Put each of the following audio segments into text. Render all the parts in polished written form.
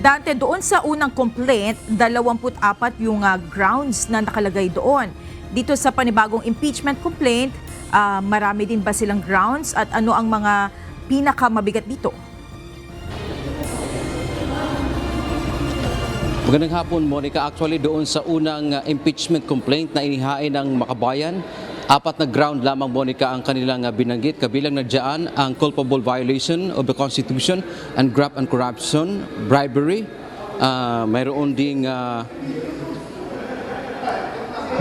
Dante, doon sa unang complaint, 24 yung grounds na nakalagay doon. Dito sa panibagong impeachment complaint, marami din ba silang grounds at ano ang mga pinakamabigat dito? Magandang hapon, Monica. Actually, doon sa unang impeachment complaint na inihain ng Makabayan, 4 na ground lamang, Monica, ang kanilang binanggit. Kabilang na dyan ang culpable violation of the Constitution and graft and corruption, bribery, mayroon ding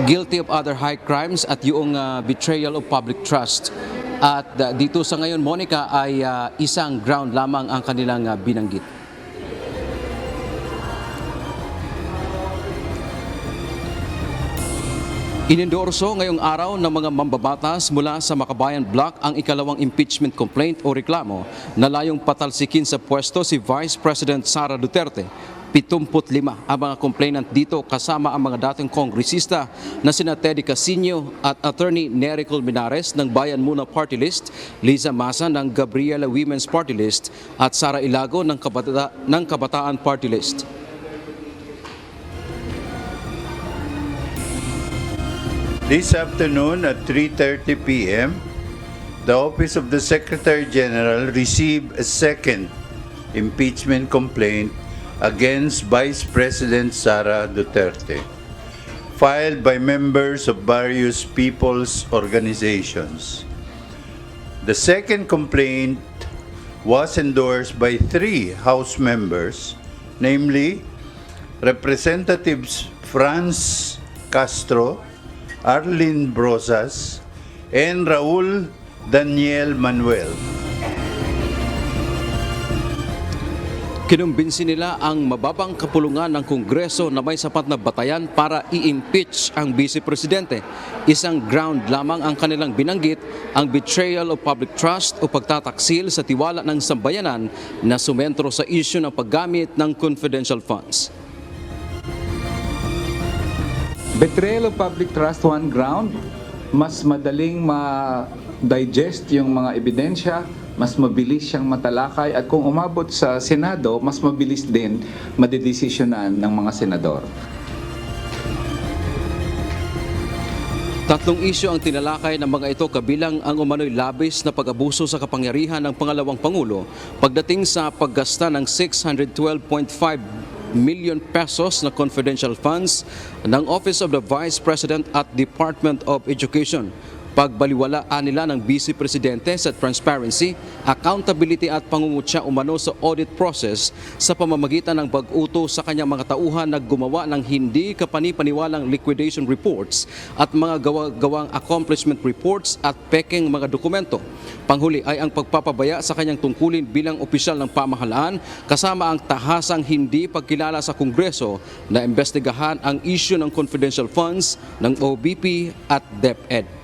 guilty of other high crimes at yung betrayal of public trust. At dito sa ngayon, Monica, ay isang ground lamang ang kanilang binanggit. Inendorso ngayong araw ng mga mambabatas mula sa Makabayan Block ang ikalawang impeachment complaint o reklamo na layong patalsikin sa pwesto si Vice President Sara Duterte. 75 ang mga complainant dito kasama ang mga dating kongresista na sina Teddy Casino at Attorney Nery Colmenares ng Bayan Muna Party List, Liza Masa ng Gabriela Women's Party List at Sara Ilago ng Kabataan Party List. This afternoon at 3:30 p.m., the Office of the Secretary General received a second impeachment complaint against Vice President Sara Duterte, filed by members of various people's organizations. The second complaint was endorsed by 3 House members, namely Representatives Franz Castro, Arlene Brosas, and Raul Daniel Manuel. Kinumbinsi nila ang mababang kapulungan ng Kongreso na may sapat na batayan para i-impeach ang Vice Presidente. Isang ground lamang ang kanilang binanggit, ang betrayal of public trust o pagtataksil sa tiwala ng sambayanan na sumentro sa issue ng paggamit ng confidential funds. Betrayal of public trust, one ground, mas madaling ma-digest yung mga ebidensya, mas mabilis siyang matalakay at kung umabot sa Senado, mas mabilis din madedesisyonan ng mga senador. 3 isyu ang tinalakay ng mga ito kabilang ang umano'y labis na pag-abuso sa kapangyarihan ng pangalawang Pangulo pagdating sa paggasta ng 612.5 million pesos na confidential funds ng Office of the Vice President at Department of Education. Pagbaliwalaan nila ng Vice Presidente sa transparency, accountability at pangungutya umano sa audit process sa pamamagitan ng pag-uto sa kanyang mga tauhan na gumawa ng hindi kapani-paniwalang liquidation reports at mga gawang accomplishment reports at peking mga dokumento. Panghuli ay ang pagpapabaya sa kanyang tungkulin bilang opisyal ng pamahalaan kasama ang tahasang hindi pagkilala sa Kongreso na imbestigahan ang issue ng confidential funds ng OBP at DepEd.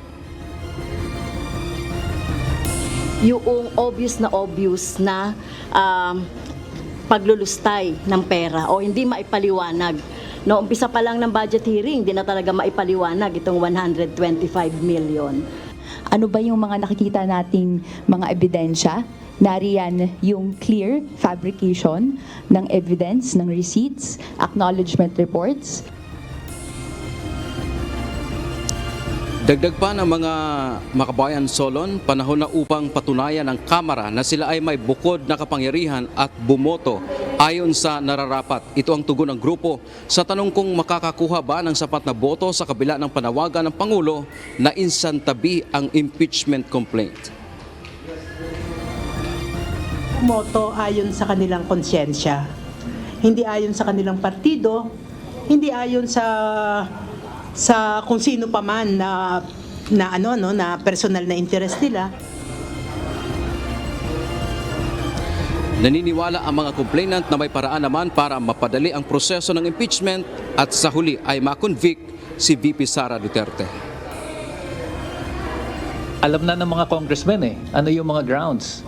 Yung obvious na paglulustay ng pera o hindi maipaliwanag. No, umpisa pa lang ng budget hearing, hindi na talaga maipaliwanag itong 125 million. Ano ba yung mga nakikita nating mga ebidensya? Nariyan yung clear fabrication ng evidence, ng receipts, acknowledgement reports. Dagdag pa ng mga Makabayan Solon, panahon na upang patunayan ng Kamara na sila ay may bukod na kapangyarihan at bumoto ayon sa nararapat. Ito ang tugon ng grupo sa tanong kung makakakuha ba ng sapat na boto sa kabila ng panawagan ng Pangulo na insantabi ang impeachment complaint. Moto ayon sa kanilang konsyensya, hindi ayon sa kanilang partido, hindi ayon sa kung sino pa man na personal na interest nila. Naniniwala ang mga complainant na may paraan naman para mapadali ang proseso ng impeachment at sa huli ay makonvict si VP Sara Duterte. Alam na ng mga congressmen ano yung mga grounds.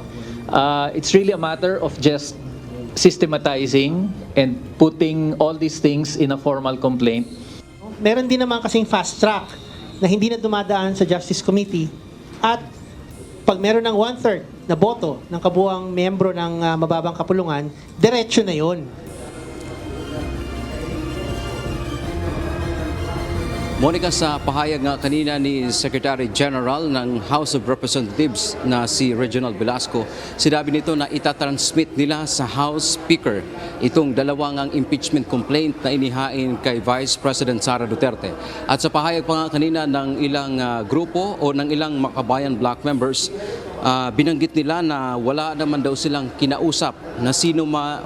It's really a matter of just systematizing and putting all these things in a formal complaint. Meron din naman kasing fast track na hindi na dumadaan sa Justice Committee at pag meron ng 1/3 na boto ng kabuuang miyembro ng mababang kapulungan, diretso na yon. Monica, sa pahayag nga kanina ni Secretary General ng House of Representatives na si Reginald Velasco, sinabi nito na itatransmit nila sa House Speaker itong dalawang ang impeachment complaint na inihain kay Vice President Sara Duterte. At sa pahayag pa nga kanina ng ilang grupo o ng ilang Makabayan Black members, binanggit nila na wala naman daw silang kinausap na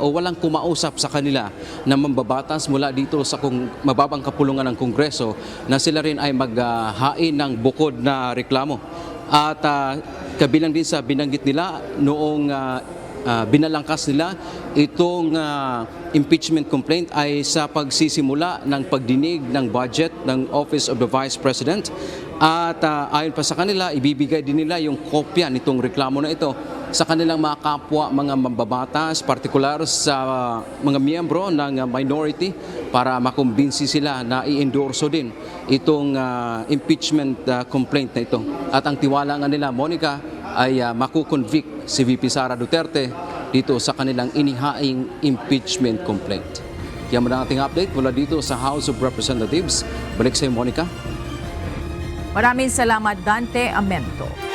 o walang kumausap sa kanila na mambabatas mula dito sa mababang kapulungan ng Kongreso na sila rin ay maghain ng bukod na reklamo. At kabilang din sa binanggit nila noong binalangkas nila itong impeachment complaint ay sa pagsisimula ng pagdinig ng budget ng Office of the Vice President. At ayon pa sa kanila, ibibigay din nila yung kopya nitong reklamo na ito sa kanilang mga kapwa, mga mambabatas, partikular sa mga miyembro ng minority para makumbinsi sila na i-endorso din itong impeachment complaint na ito. At ang tiwala nga nila, Monica, ay makukonvict si VP Sara Duterte dito sa kanilang inihaing impeachment complaint. Kaya muna ang ating update mula dito sa House of Representatives. Balik sa iyo, Monica. Maraming salamat, Dante Amento.